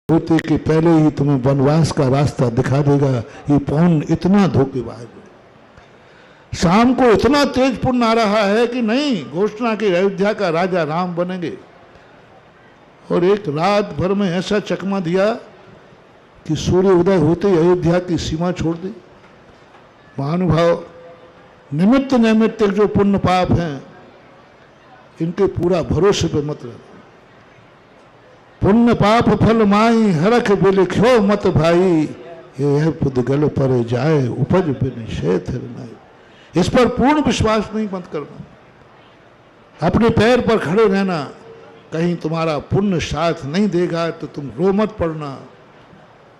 होते कि पहले ही तुम्हें वनवास का रास्ता दिखा देगा। ये पौन इतना धोखेबाज है। शाम को इतना तेज पुण्य आ रहा है कि नहीं, घोषणा की अयोध्या का राजा राम बनेंगे, और एक रात भर में ऐसा चकमा दिया कि सूर्य उदय होते ही अयोध्या की सीमा छोड़ दी। महानुभाव, निमित्त नैमित्तिक जो पुण्य पाप हैं, इनके पूरा भरोसे पे मत रहना। पुण्य पाप फल माई हरख बिलिख्यो मत भाई, ये पुद्गल पर जाए उपज बिन शेथ नहीं। इस पर पूर्ण विश्वास नहीं मत करना। अपने पैर पर खड़े रहना। कहीं तुम्हारा पुण्य साथ नहीं देगा तो तुम रो मत पड़ना।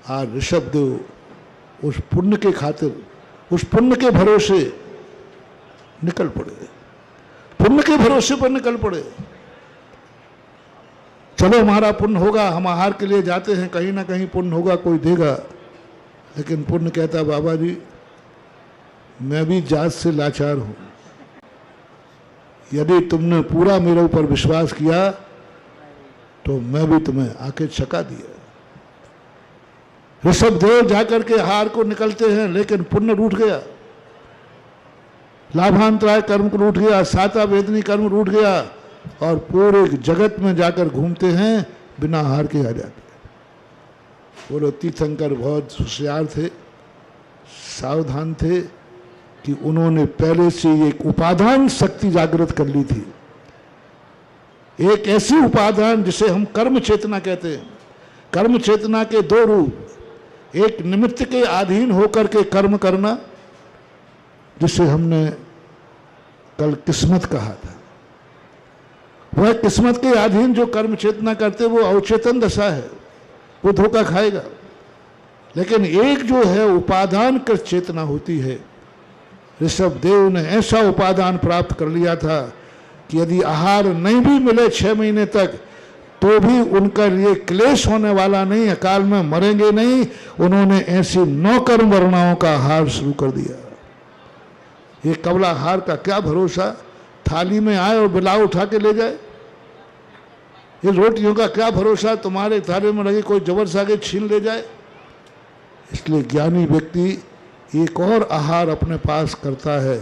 आज ऋषभ देव उस पुण्य के खातिर, उस पुण्य के भरोसे निकल पड़े, पुण्य के भरोसे पर निकल पड़े। चलो हमारा पुण्य होगा, हम आहार के लिए जाते हैं, कहीं ना कहीं पुण्य होगा, कोई देगा। लेकिन पुण्य कहता, बाबा जी मैं भी जात से लाचार हूं, यदि तुमने पूरा मेरे ऊपर विश्वास किया तो मैं भी तुम्हें आके छका दिया। ऋषभ देव जाकर के आहार को निकलते हैं, लेकिन पुण्य रूठ गया, लाभांतराय कर्म को रूठ गया, साता वेदनी कर्म रूठ गया, और पूरे जगत में जाकर घूमते हैं, बिना आहार के आ जाते। बोलो तीर्थंकर बहुत होशियार थे, सावधान थे कि उन्होंने पहले से एक उपादान शक्ति जागृत कर ली थी। एक ऐसी उपादान जिसे हम कर्म चेतना कहते हैं। कर्म चेतना के दो रूप, एक निमित्त के अधीन होकर के कर्म करना, जिसे हमने कल किस्मत कहा था। वह किस्मत के अधीन जो कर्म चेतना करते वो अवचेतन दशा है, वो धोखा खाएगा। लेकिन एक जो है उपादान कर चेतना होती है। ऋषभ देव ने ऐसा उपादान प्राप्त कर लिया था कि यदि आहार नहीं भी मिले 6 महीने तक, तो भी उनका ये क्लेश होने वाला नहीं, अकाल में मरेंगे नहीं। उन्होंने ऐसी 9 कर्म वर्णाओं का आहार शुरू कर दिया। ये कबला आहार का क्या भरोसा, थाली में आए और बिलाव उठा के ले जाए। ये रोटियों का क्या भरोसा, तुम्हारे थाली में लगी कोई जबर से आगे छीन ले जाए। इसलिए ज्ञानी व्यक्ति एक और आहार अपने पास करता है,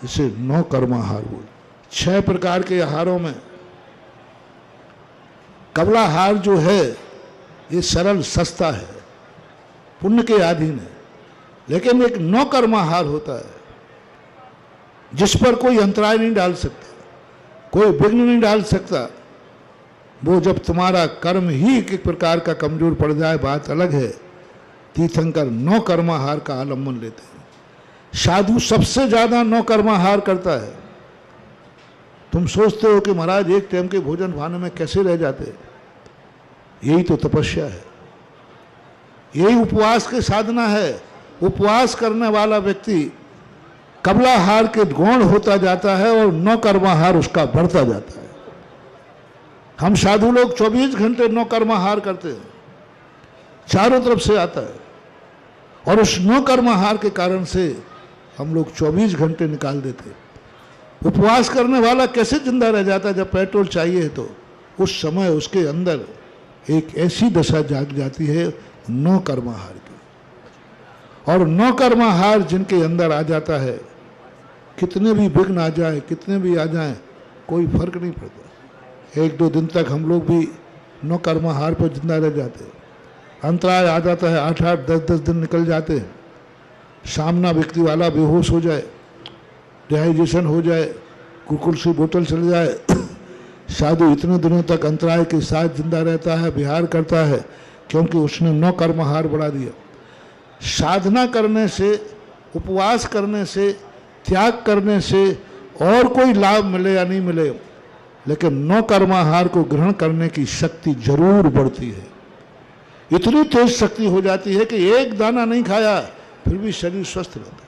इसे 9 कर्म आहार बोल। 6 प्रकार के आहारों में कबला आहार जो है ये सरल सस्ता है, पुण्य के अधीन है। लेकिन एक 9 कर्म आहार होता है जिस पर कोई अंतराय नहीं डाल सकता, कोई विघ्न नहीं डाल सकता। वो जब तुम्हारा कर्म ही एक प्रकार का कमजोर पड़ जाए, बात अलग है। तीर्थंकर 9 कर्माहार का आलम्बन लेते हैं। साधु सबसे ज्यादा 9 कर्माहार करता है। तुम सोचते हो कि महाराज एक टाइम के भोजन भाने में कैसे रह जाते, यही तो तपस्या है, यही उपवास की साधना है। उपवास करने वाला व्यक्ति कबलाहार के गौण होता जाता है और 9 कर्माहार उसका बढ़ता जाता है। हम साधु लोग 24 घंटे 9 कर्माहार करते हैं, चारों तरफ से आता है। और उस 9 कर्माहार के कारण से हम लोग 24 घंटे निकाल देते हैं। उपवास करने वाला कैसे जिंदा रह जाता है, जब पेट्रोल चाहिए तो उस समय उसके अंदर एक ऐसी दशा जाग जाती है 9 कर्माहार की। और 9 कर्माहार जिनके अंदर आ जाता है, कितने भी विघ्न आ जाए, कितने भी आ जाए, कोई फर्क नहीं पड़ता। 1-2 दिन तक हम लोग भी 9 कर्माहार पर जिंदा रह जाते हैं। अंतराय आ जाता है, 8-8, 10-10 दिन निकल जाते हैं। सामना व्यक्ति वाला बेहोश हो जाए, डिहाइड्रेशन हो जाए, कुकुल सी बोतल चल जाए, साधु इतने दिनों तक अंतराय के साथ जिंदा रहता है, विहार करता है, क्योंकि उसने 9 कर्माहार बढ़ा दिया। साधना करने से, उपवास करने से, त्याग करने से और कोई लाभ मिले या नहीं मिले, लेकिन 9 कर्माहार को ग्रहण करने की शक्ति जरूर बढ़ती है। इतनी तेज शक्ति हो जाती है कि एक दाना नहीं खाया फिर भी शरीर स्वस्थ रहता है।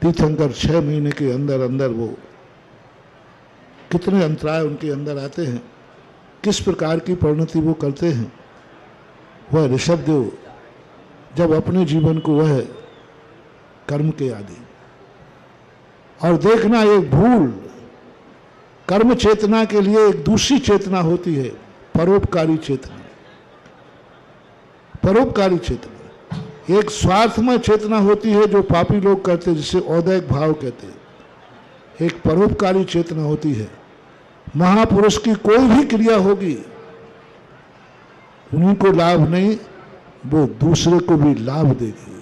तीर्थंकर 6 महीने के अंदर अंदर वो कितने अंतराय उनके अंदर आते हैं, किस प्रकार की परिणति वो करते हैं। वह ऋषभदेव जब अपने जीवन को वह कर्म के आदि, और देखना एक भूल, कर्म चेतना के लिए एक दूसरी चेतना होती है, परोपकारी चेतना। परोपकारी चेतना। एक स्वार्थमय चेतना होती है जो पापी लोग करते हैं, जिसे औदैहिक भाव कहते हैं। एक परोपकारी चेतना होती है। महापुरुष की कोई भी क्रिया होगी, उन्हीं को लाभ नहीं, वो दूसरे को भी लाभ देगी।